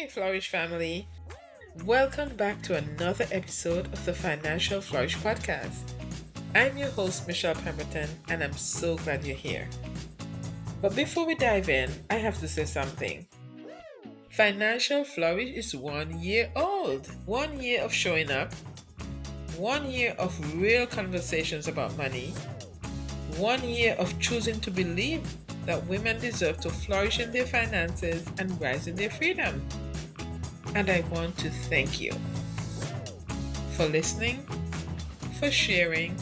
Flourish family. Welcome back to another episode of the Financial Flourish podcast. I'm your host, Michele Pemberton, and I'm so glad you're here. But before we dive in, I have to say something. Financial Flourish is 1 year old. 1 year of showing up, 1 year of real conversations about money, 1 year of choosing to believe that women deserve to flourish in their finances and rise in their freedom. And I want to thank you for listening, for sharing,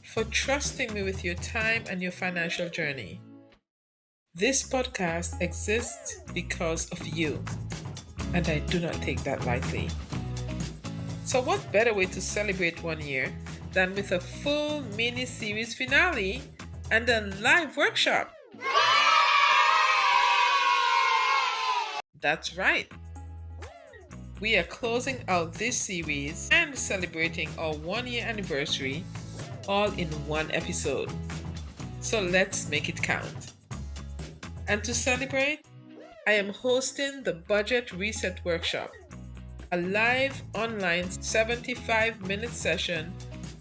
for trusting me with your time and your financial journey. This podcast exists because of you, and I do not take that lightly. So what better way to celebrate 1 year than with a full mini-series finale and a live workshop? That's right. We are closing out this series and celebrating our 1 year anniversary all in one episode. So let's make it count. And to celebrate, I am hosting the Budget Reset Workshop, a live online 75-minute session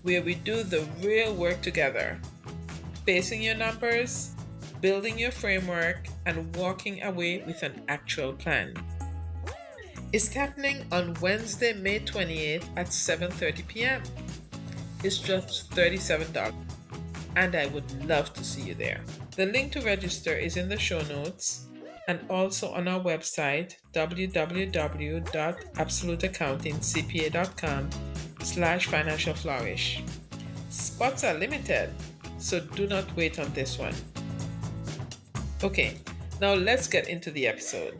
where we do the real work together, facing your numbers, building your framework, and walking away with an actual plan. It's happening on Wednesday, May 28th at 7:30 p.m. It's just $37, and I would love to see you there. The link to register is in the show notes and also on our website, www.absoluteaccountingcpa.com/financial-flourish. Spots are limited, so do not wait on this one. Okay, now let's get into the episode.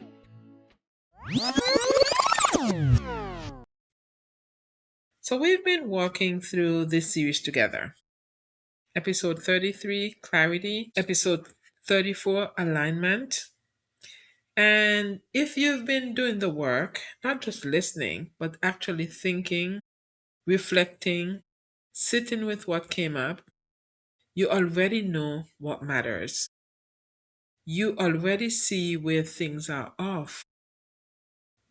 So we've been walking through this series together. Episode 33, Clarity. Episode 34, Alignment. And if you've been doing the work, not just listening, but actually thinking, reflecting, sitting with what came up, you already know what matters. You already see where things are off.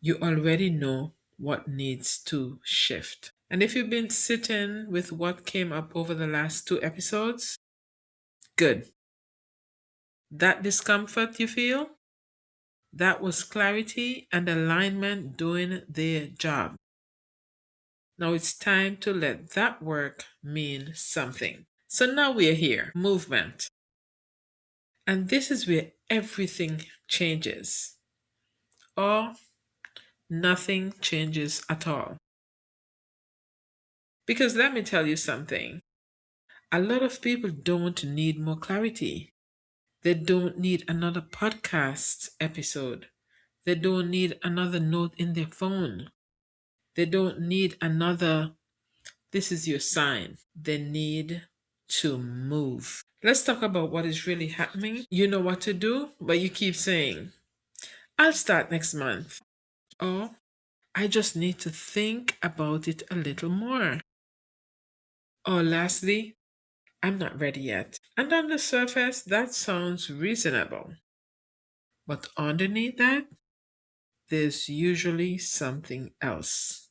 You already know what needs to shift. And if you've been sitting with what came up over the last 2 episodes, good. That discomfort you feel, that was clarity and alignment doing their job. Now it's time to let that work mean something. So now we're here, movement. And this is where everything changes, or nothing changes at all. Because let me tell you something. A lot of people don't need more clarity. They don't need another podcast episode. They don't need another note in their phone. They don't need another, this is your sign. They need to move. Let's talk about what is really happening. You know what to do, but you keep saying, I'll start next month. Or I just need to think about it a little more. Or lastly, I'm not ready yet. And on the surface, that sounds reasonable. But underneath that, there's usually something else.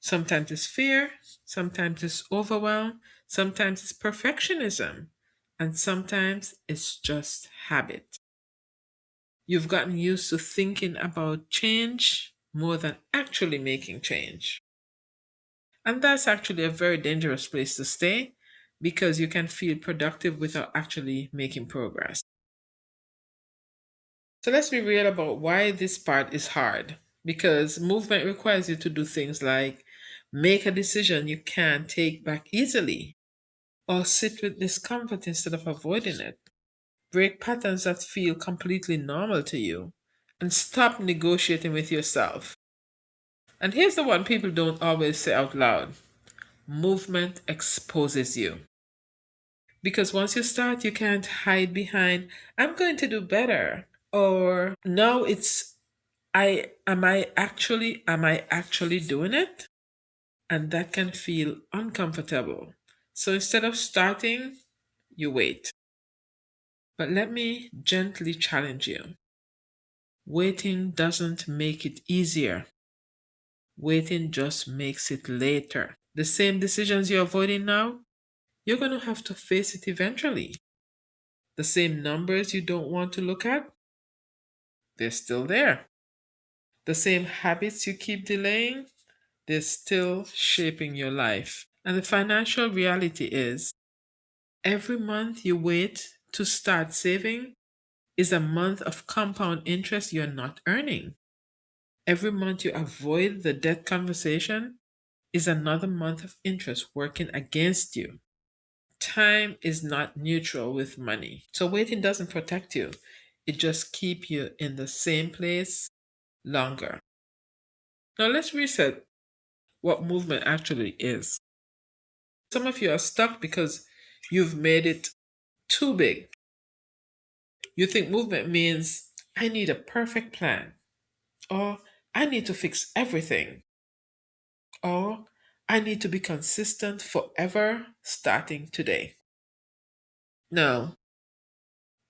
Sometimes it's fear, sometimes it's overwhelm, sometimes it's perfectionism, and sometimes it's just habit. You've gotten used to thinking about change more than actually making change. And that's actually a very dangerous place to stay because you can feel productive without actually making progress. So let's be real about why this part is hard. Because movement requires you to do things like make a decision you can't take back easily, or sit with discomfort instead of avoiding it. Break patterns that feel completely normal to you, and stop negotiating with yourself. And here's the one people don't always say out loud: movement exposes you. Because once you start, you can't hide behind, I'm going to do better. Or no, it's am I actually doing it? And that can feel uncomfortable. So instead of starting, you wait. But let me gently challenge you. Waiting doesn't make it easier. Waiting just makes it later. The same decisions you're avoiding now, you're going to have to face it eventually. The same numbers you don't want to look at, they're still there. The same habits you keep delaying, they're still shaping your life. And the financial reality is every month you wait to start saving is a month of compound interest you're not earning. Every month you avoid the debt conversation is another month of interest working against you. Time is not neutral with money. So waiting doesn't protect you. It just keeps you in the same place longer. Now let's reset what movement actually is. Some of you are stuck because you've made it too big. You think movement means I need a perfect plan, or I need to fix everything, or I need to be consistent forever starting today. No,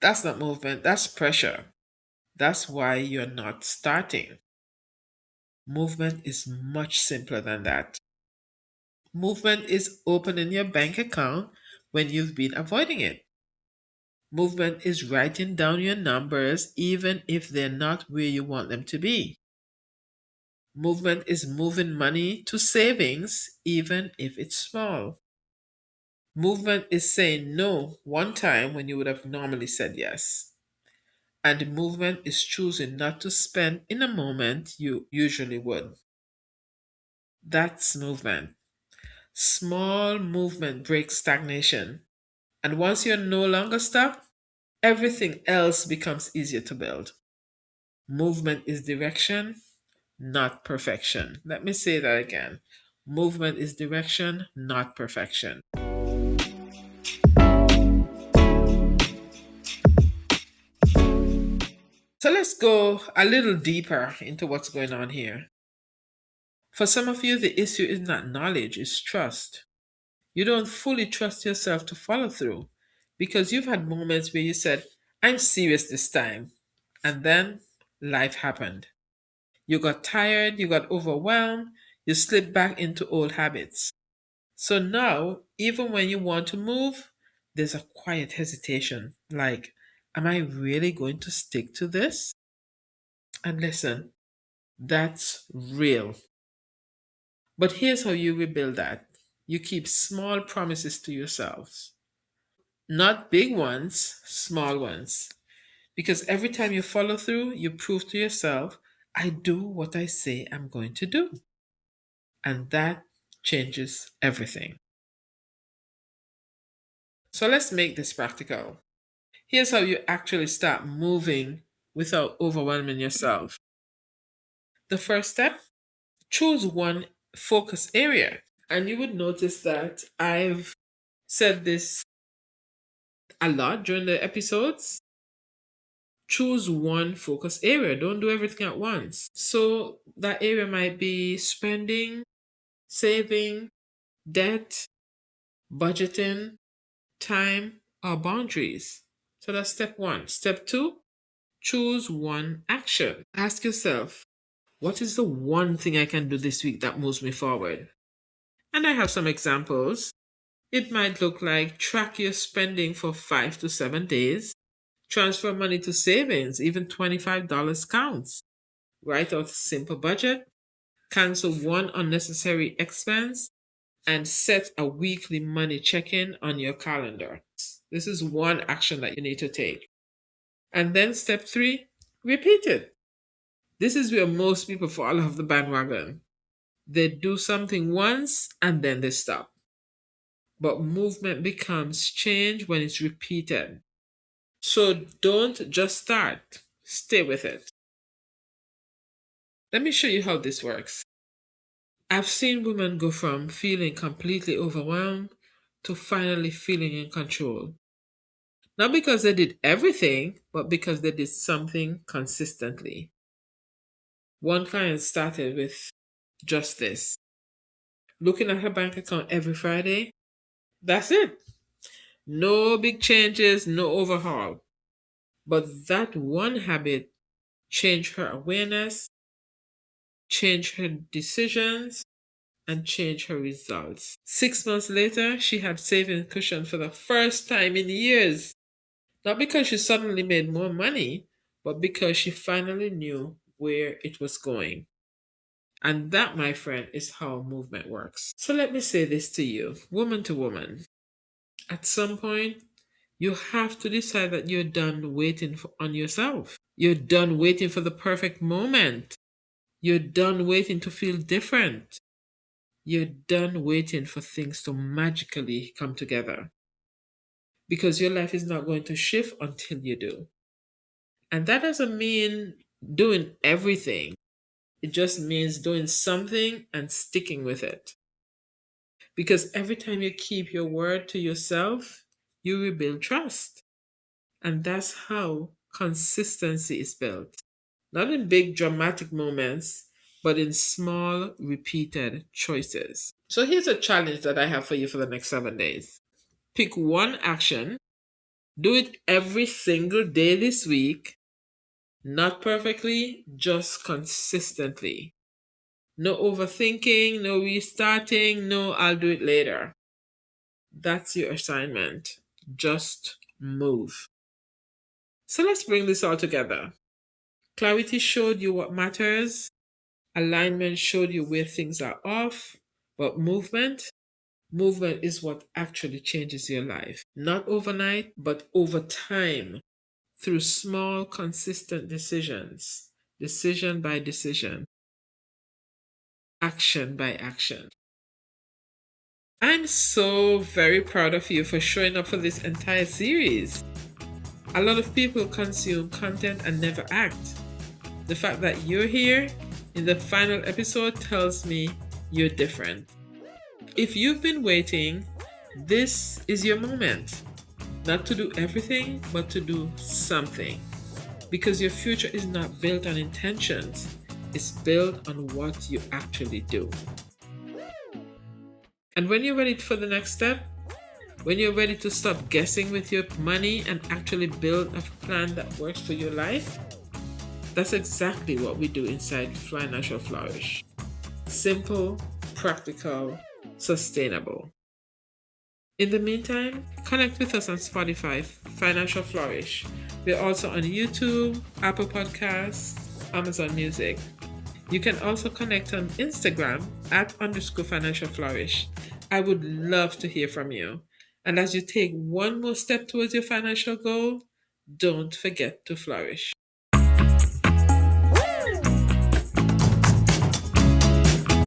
that's not movement, that's pressure. That's why you're not starting. Movement is much simpler than that. Movement is opening your bank account when you've been avoiding it. Movement is writing down your numbers even if they're not where you want them to be. Movement is moving money to savings even if it's small. Movement is saying no one time when you would have normally said yes. And movement is choosing not to spend in a moment you usually would. That's movement. Small movement breaks stagnation. And once you're no longer stuck, everything else becomes easier to build. Movement is direction, not perfection. Let me say that again. Movement is direction, not perfection. So let's go a little deeper into what's going on here. For some of you, the issue is not knowledge, it's trust. You don't fully trust yourself to follow through because you've had moments where you said, I'm serious this time. And then life happened. You got tired, you got overwhelmed, you slipped back into old habits. So now, even when you want to move, there's a quiet hesitation like, am I really going to stick to this? And listen, that's real. But here's how you rebuild that you keep small promises to yourselves, not big ones, small ones. Because every time you follow through, you prove to yourself, I do what I say I'm going to do. And that changes everything. So let's make this practical. Here's how you actually start moving without overwhelming yourself. The first step, choose one focus area. And you would notice that I've said this a lot during the episodes. Choose one focus area. Don't do everything at once. So that area might be spending, saving, debt, budgeting, time, or boundaries. So that's step one. Step two, choose one action. Ask yourself, what is the one thing I can do this week that moves me forward? And I have some examples. It might look like track your spending for 5 to 7 days, transfer money to savings, even $25 counts. Write out a simple budget, cancel one unnecessary expense, and set a weekly money check in on your calendar. This is one action that you need to take. And then step three, repeat it. This is where most people fall off the bandwagon. They do something once and then they stop. But movement becomes change when it's repeated. So don't just start, stay with it. Let me show you how this works. I've seen women go from feeling completely overwhelmed to finally feeling in control. Not because they did everything, but because they did something consistently. One client started with just this, looking at her bank account every Friday. That's it. No big changes, no overhaul. But that one habit change her awareness, change her decisions, and change her results. 6 months later, she had saving cushion for the first time in years. Not because she suddenly made more money, but because she finally knew where it was going. And that, my friend, is how movement works. So let me say this to you, woman to woman. At some point, you have to decide that you're done waiting on yourself. You're done waiting for the perfect moment. You're done waiting to feel different. You're done waiting for things to magically come together. Because your life is not going to shift until you do. And that doesn't mean doing everything. It just means doing something and sticking with it. Because every time you keep your word to yourself, you rebuild trust. And that's how consistency is built. Not in big dramatic moments, but in small, repeated choices. So here's a challenge that I have for you for the next 7 days. Pick one action, do it every single day this week, not perfectly, just consistently. No overthinking, no restarting, no I'll do it later. That's your assignment. Just move. So let's bring this all together. Clarity showed you what matters. Alignment showed you where things are off. But movement is what actually changes your life. Not overnight, but over time through small, consistent decisions, decision by decision, action by action. I'm so very proud of you for showing up for this entire series. A lot of people consume content and never act. The fact that you're here in the final episode tells me you're different. If you've been waiting, this is your moment. Not to do everything, but to do something. Because your future is not built on intentions, it's built on what you actually do. And when you're ready for the next step, when you're ready to stop guessing with your money and actually build a plan that works for your life, that's exactly what we do inside Financial Flourish. Simple, practical, sustainable. In the meantime, connect with us on Spotify, Financial Flourish. We're also on YouTube, Apple Podcasts, Amazon Music. You can also connect on Instagram @_Financial Flourish. I would love to hear from you. And as you take one more step towards your financial goal, don't forget to flourish.